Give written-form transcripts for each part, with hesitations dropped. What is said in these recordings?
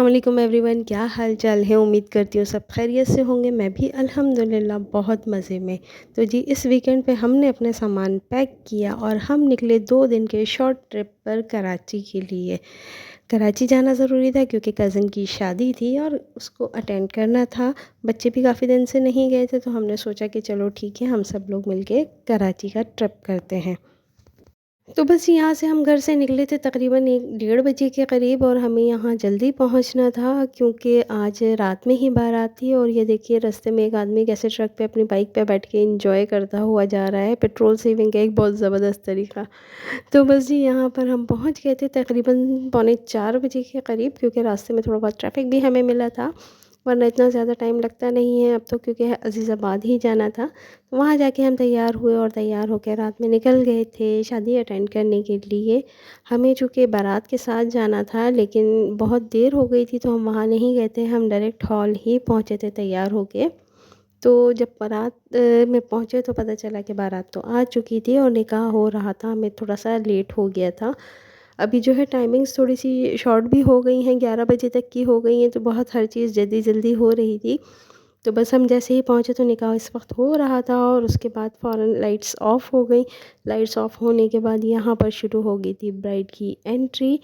वालेकुम एवरीवन, क्या हाल चाल है। उम्मीद करती हूँ सब खैरियत से होंगे। मैं भी अल्हम्दुलिल्लाह बहुत मज़े में। तो जी इस वीकेंड पे हमने अपने सामान पैक किया और हम निकले 2 दिन के शॉर्ट ट्रिप पर कराची के लिए। कराची जाना ज़रूरी था क्योंकि कज़न की शादी थी और उसको अटेंड करना था। बच्चे भी काफ़ी दिन से नहीं गए थे, तो हमने सोचा कि चलो ठीक है, हम सब लोग मिलके कराची का ट्रिप करते हैं। तो बस यहाँ से हम घर से निकले थे तकरीबन 1 डेढ़ बजे के करीब, और हमें यहाँ जल्दी पहुँचना था क्योंकि आज रात में ही बारात थी। और ये देखिए रास्ते में एक आदमी कैसे ट्रक पे अपनी बाइक पे बैठ के एंजॉय करता हुआ जा रहा है, पेट्रोल सेविंग का एक बहुत ज़बरदस्त तरीका। तो बस जी यहाँ पर हम पहुँच गए थे तकरीबन पौने 4 बजे के करीब, क्योंकि रास्ते में थोड़ा बहुत ट्रैफिक भी हमें मिला था, वरना इतना ज़्यादा टाइम लगता नहीं है अब तो, क्योंकि अज़ीज़ाबाद ही जाना था। तो वहाँ जाके हम तैयार हुए और तैयार होकर रात में निकल गए थे शादी अटेंड करने के लिए। हमें चूँकि बारात के साथ जाना था, लेकिन बहुत देर हो गई थी तो हम वहाँ नहीं गए थे, हम डायरेक्ट हॉल ही पहुँचे थे तैयार होके। तो जब बारात में पहुँचे तो पता चला कि बारात तो आ चुकी थी और निकाह हो रहा था, हमें थोड़ा-सा लेट हो गया था। अभी जो है टाइमिंग्स थोड़ी-सी शॉर्ट भी हो गई हैं, 11 बजे तक की हो गई हैं, तो बहुत हर चीज़ जल्दी-जल्दी हो रही थी। तो बस हम जैसे ही पहुँचे तो निकाह इस वक्त हो रहा था और उसके बाद फ़ौरन लाइट्स ऑफ़ हो गई। लाइट्स ऑफ़ होने के बाद यहाँ पर शुरू हो गई थी ब्राइड की एंट्री।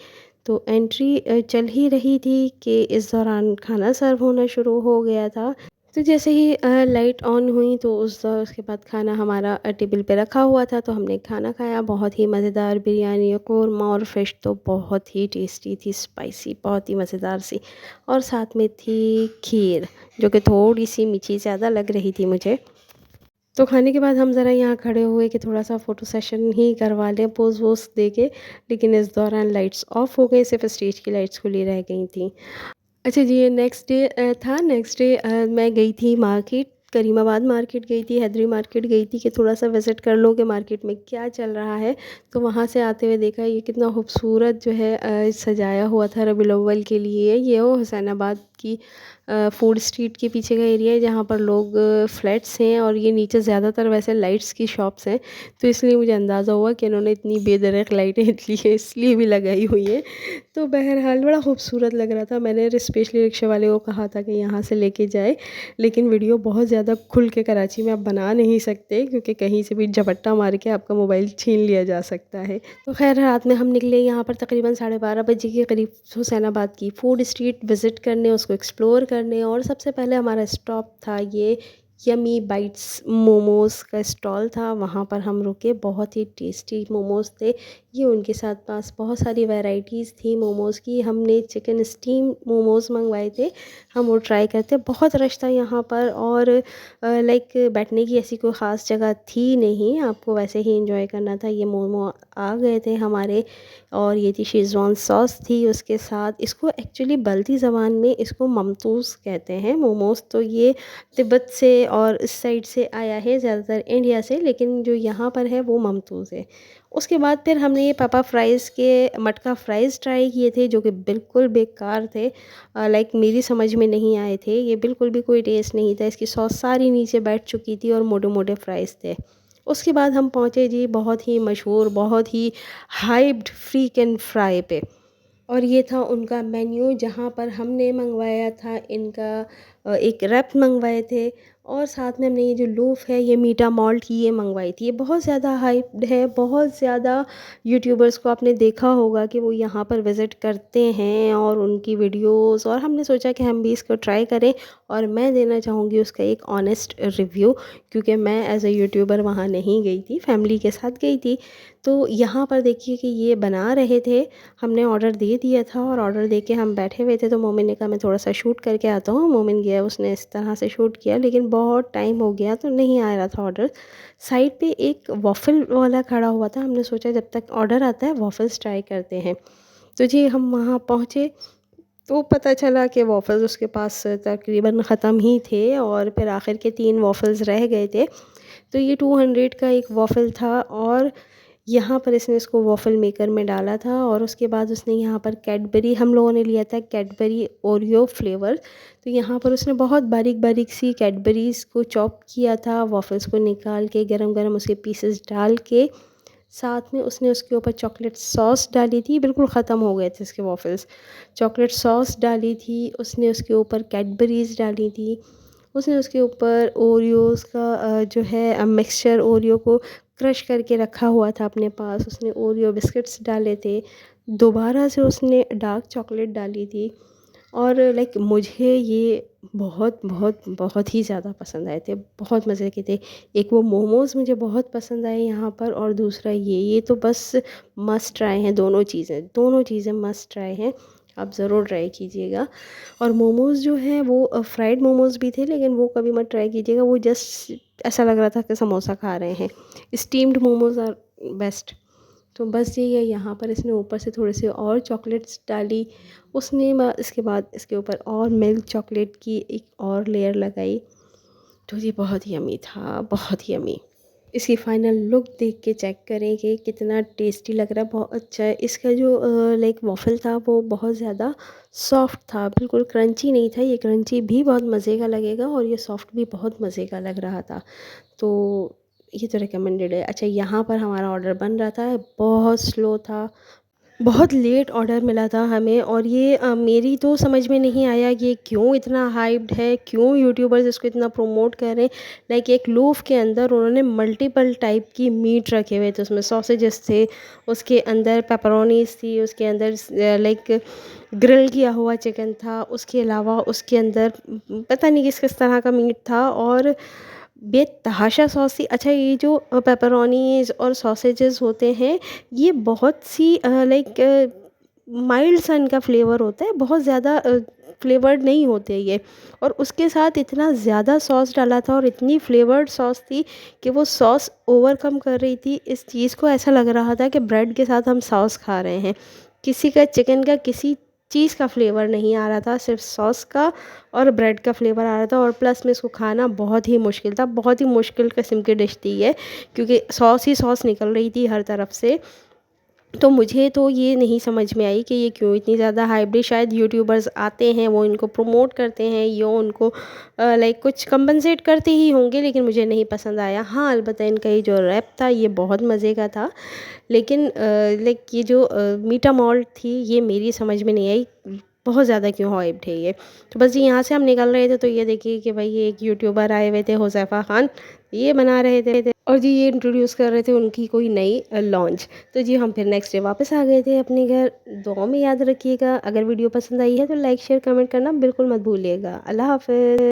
तो एंट्री चल ही रही थी कि इस दौरान खाना सर्व होना शुरू हो गया था। तो जैसे ही लाइट ऑन हुई तो उसके बाद खाना हमारा टेबल पे रखा हुआ था, तो हमने खाना खाया। बहुत ही मज़ेदार बिरयानी, कौरमा और फ़िश तो बहुत ही टेस्टी थी, स्पाइसी, बहुत ही मज़ेदार सी। और साथ में थी खीर, जो कि थोड़ी-सी मीठी ज़्यादा लग रही थी मुझे। तो खाने के बाद हम ज़रा यहाँ खड़े हुए कि थोड़ा-सा फ़ोटो सेशन ही करवा लें पोज़ वोज़ दे के, लेकिन इस दौरान लाइट्स ऑफ़ हो गई, सिर्फ़ स्टेज की लाइट्स खुली रह गई थीं। अच्छा जी, ये नेक्स्ट डे था। नेक्स्ट डे मैं गई थी मार्केट, करीमाबाद मार्केट गई थी, हैदरी मार्केट गई थी कि थोड़ा-सा विज़िट कर लूँ कि मार्केट में क्या चल रहा है। तो वहाँ से आते हुए देखा ये कितना खूबसूरत जो है सजाया हुआ था रबीउल अव्वल के लिए। ये वो हुसैनाबाद की फूड स्ट्रीट के पीछे का एरिया है जहाँ पर लोग फ्लैट्स हैं, और ये नीचे ज़्यादातर वैसे लाइट्स की शॉप्स हैं। तो इसलिए मुझे अंदाज़ा हुआ कि इन्होंने इतनी बेदरक लाइटें इसलिए भी लगाई हुई हैं। तो बहरहाल बड़ा खूबसूरत लग रहा था। मैंने स्पेशली रिक्शे वाले को कहा था कि यहाँ से लेके जाए, लेकिन वीडियो बहुत ज़्यादा खुल के कराची में आप बना नहीं सकते, क्योंकि कहीं से भी झपट्टा मार के आपका मोबाइल छीन लिया जा सकता है। तो खैर रात में हम निकले यहाँ पर तकरीबन 12:30 बजे के करीब हुसैनाबाद की फूड स्ट्रीट विज़िट करने, उसको एक्सप्लोर करने। और सबसे पहले हमारा स्टॉप था ये यमी बाइट्स मोमोज़ का स्टॉल था, वहाँ पर हम रुके। बहुत ही टेस्टी मोमोज़ थे ये, उनके साथ पास बहुत सारी वैराइटीज़ थी मोमोज़ की। हमने चिकन स्टीम मोमोज़ मंगवाए थे, हम वो ट्राई करते। बहुत रश था यहाँ पर, और लाइक बैठने की ऐसी कोई ख़ास जगह थी नहीं, आपको वैसे ही एंजॉय करना था। ये मोमो आ गए थे हमारे, और ये थी शेज़वान सॉस थी उसके साथ। इसको एक्चुअली बल्ती ज़बान में इसको ममतूज़ कहते हैं मोमोज़। तो ये तिब्बत से और इस साइड से आया है, ज़्यादातर इंडिया से, लेकिन जो यहाँ पर है वो ममतूज़ है। उसके बाद फिर हमने ये पापा फ्राइज़ के मटका फ़्राइज़ ट्राई किए थे, जो कि बिल्कुल बेकार थे। लाइक मेरी समझ में नहीं आए थे, ये बिल्कुल भी कोई टेस्ट नहीं था, इसकी सॉस सारी नीचे बैठ चुकी थी और मोटे-मोटे फ़्राइज़ थे। उसके बाद हम पहुँचे जी बहुत ही मशहूर, बहुत ही हाइप्ड फ्रीक फ्राई पे। और ये था उनका मेन्यू, जहाँ पर हमने मंगवाया था इनका एक रैप मंगवाए थे, और साथ में हमने ये जो लूफ़ है ये मीठा मॉल्ट की ये मंगवाई थी। ये बहुत ज़्यादा हाइप्ड है, बहुत ज़्यादा यूट्यूबर्स को आपने देखा होगा कि वो यहाँ पर विज़िट करते हैं और उनकी वीडियोस, और हमने सोचा कि हम भी इसको ट्राई करें। और मैं देना चाहूँगी उसका एक ऑनेस्ट रिव्यू, क्योंकि मैं एज़ अ यूट्यूबर वहाँ नहीं गई थी, फैमिली के साथ गई थी। तो यहाँ पर देखिए कि ये बना रहे थे, हमने ऑर्डर दे दिया था, और ऑर्डर दे के हम बैठे हुए थे। तो मोमिन ने कहा मैं थोड़ा-सा शूट करके आता हूँ। मोमिन गया, उसने इस तरह से शूट किया, लेकिन बहुत टाइम हो गया तो नहीं आ रहा था ऑर्डर। साइड पे एक वॉफ़ल वाला खड़ा हुआ था, हमने सोचा जब तक ऑर्डर आता है वॉफ़ल्स ट्राई करते हैं। तो जी हम वहाँ पहुँचे तो पता चला कि वॉफ़ल्स उसके पास तकरीबन ख़त्म ही थे, और फिर आखिर के 3 वॉफ़ल्स रह गए थे। तो ये 200 का एक वॉफ़ल था, और यहाँ पर इसने इसको वॉफ़ल मेकर में डाला था, और उसके बाद उसने यहाँ पर कैडबरी, हम लोगों ने लिया था कैडबरी ओरियो फ्लेवर। तो यहाँ पर उसने बहुत बारीक-बारीक सी कैडबरीज़ को चॉप किया था, वॉफ़ल्स को निकाल के गरम-गरम उसके पीसेस डाल के साथ में उसने उसके ऊपर चॉकलेट सॉस डाली थी, बिल्कुल ख़त्म हो गए थे उसके वॉफ़ल्स। चॉकलेट सॉस डाली थी, उसने उसके ऊपर कैडबरीज़ डाली थी, उसने उसके ऊपर ओरियोज़ का जो है मिक्सचर, ओरियो को क्रश करके रखा हुआ था अपने पास, उसने ओरियो बिस्किट्स डाले थे। दोबारा से उसने डार्क चॉकलेट डाली थी। और लाइक मुझे ये बहुत बहुत बहुत ही ज़्यादा पसंद आए थे, बहुत मज़े के थे। एक वो मोमोज़ मुझे बहुत पसंद आए यहाँ पर, और दूसरा ये तो बस मस्ट ट्राई हैं। दोनों चीज़ें मस्ट ट्राई हैं, आप ज़रूर ट्राई कीजिएगा। और मोमोज़ जो हैं वो फ्राइड मोमोज़ भी थे, लेकिन वो कभी मत ट्राई कीजिएगा, वो जस्ट ऐसा लग रहा था कि समोसा खा रहे हैं। Steamed momos are best. तो बस यही है, यहाँ पर इसने ऊपर से थोड़े से और चॉकलेट्स डाली, उसने इसके बाद इसके ऊपर और मिल्क चॉकलेट की एक और लेयर लगाई। तो ये बहुत ही यम्मी था, बहुत ही यम्मी। इसकी फ़ाइनल लुक देख के चेक करें कि कितना टेस्टी लग रहा है, बहुत अच्छा है। इसका जो लाइक वॉफ़ल था वो बहुत ज़्यादा सॉफ्ट था, बिल्कुल क्रंची नहीं था। ये क्रंची भी बहुत मज़े का लगेगा, और ये सॉफ्ट भी बहुत मज़े का लग रहा था। तो ये तो रिकमेंडेड है। अच्छा, यहाँ पर हमारा ऑर्डर बन रहा था, बहुत स्लो था, बहुत लेट ऑर्डर मिला था हमें, और ये मेरी तो समझ में नहीं आया कि ये क्यों इतना हाइप्ड है, क्यों यूट्यूबर्स इसको इतना प्रमोट कर रहे हैं। लाइक एक लोफ के अंदर उन्होंने मल्टीपल टाइप की मीट रखे हुए थे, उसमें सॉसेजेस थे, उसके अंदर पेपरोनीज थी, उसके अंदर लाइक ग्रिल किया हुआ चिकन था, उसके अलावा उसके अंदर पता नहीं किस किस तरह का मीट था, और बेतहाशा सॉस थी। अच्छा, ये जो पेपरोनीज और सॉसेजेस होते हैं, ये बहुत सी लाइक माइल्ड सा इनका फ्लेवर होता है, बहुत ज़्यादा फ्लेवर्ड नहीं होते ये। और उसके साथ इतना ज़्यादा सॉस डाला था, और इतनी फ्लेवर्ड सॉस थी कि वो सॉस ओवरकम कर रही थी इस चीज़ को। ऐसा लग रहा था कि ब्रेड के साथ हम सॉस खा रहे हैं। किसी का चिकन का किसी चीज़ का फ्लेवर नहीं आ रहा था, सिर्फ सॉस का और ब्रेड का फ्लेवर आ रहा था। और प्लस में इसको खाना बहुत ही मुश्किल था, बहुत ही मुश्किल किस्म की डिश थी ये, क्योंकि सॉस ही सॉस निकल रही थी हर तरफ से। तो मुझे तो ये नहीं समझ में आई कि ये क्यों इतनी ज़्यादा हाइप। शायद यूट्यूबर्स आते हैं, वो इनको प्रमोट करते हैं, या उनको लाइक कुछ कंपनसेट करते ही होंगे, लेकिन मुझे नहीं पसंद आया। हाँ, अलबत्ता इनका ये जो रैप था ये बहुत मज़े का था, लेकिन लाइक ये जो मीठा मॉल्ट थी ये मेरी समझ में नहीं आई, बहुत ज़्यादा क्यों हाइप्ड है ये। तो बस यहाँ से हम निकल रहे थे, तो ये देखिए कि भाई ये एक यूट्यूबर आए हुए थे, हुज़ैफ़ा खान, ये बना रहे थे, और जी ये इंट्रोड्यूस कर रहे थे उनकी कोई नई लॉन्च। तो जी हम फिर नेक्स्ट डे वापस आ गए थे अपने घर। दुआ में याद रखिएगा, अगर वीडियो पसंद आई है तो लाइक शेयर कमेंट करना बिल्कुल मत भूलिएगा। अल्लाह हाफ़िज़।